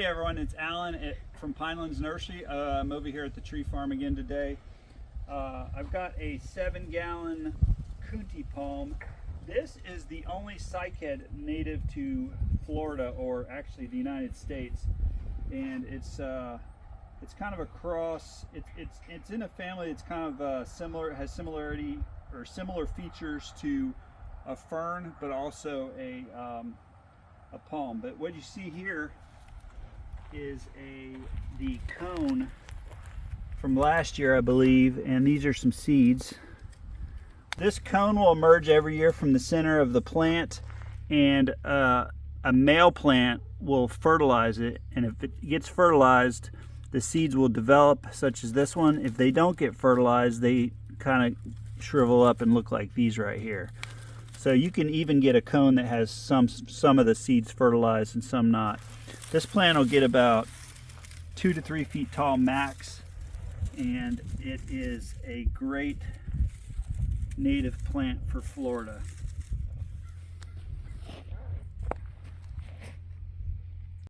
Hey everyone, it's Alan from Pinelands Nursery. I'm over here at the tree farm again today. I've got a 7-gallon Coontie Palm. This is the only cycad native to Florida, or actually the United States, and it's kind of a cross. It's in a family that's kind of similar, has similarity or similar features to a fern, but also a palm. But what you see here is the cone from last year, I believe, and these are some seeds. This cone will emerge every year from the center of the plant, and a male plant will fertilize it, and if it gets fertilized, the seeds will develop, such as this one. If they don't get fertilized, they kind of shrivel up and look like these right here. So you can even get a cone that has some of the seeds fertilized and some not. This plant will get about 2 to 3 feet tall max, and it is a great native plant for Florida.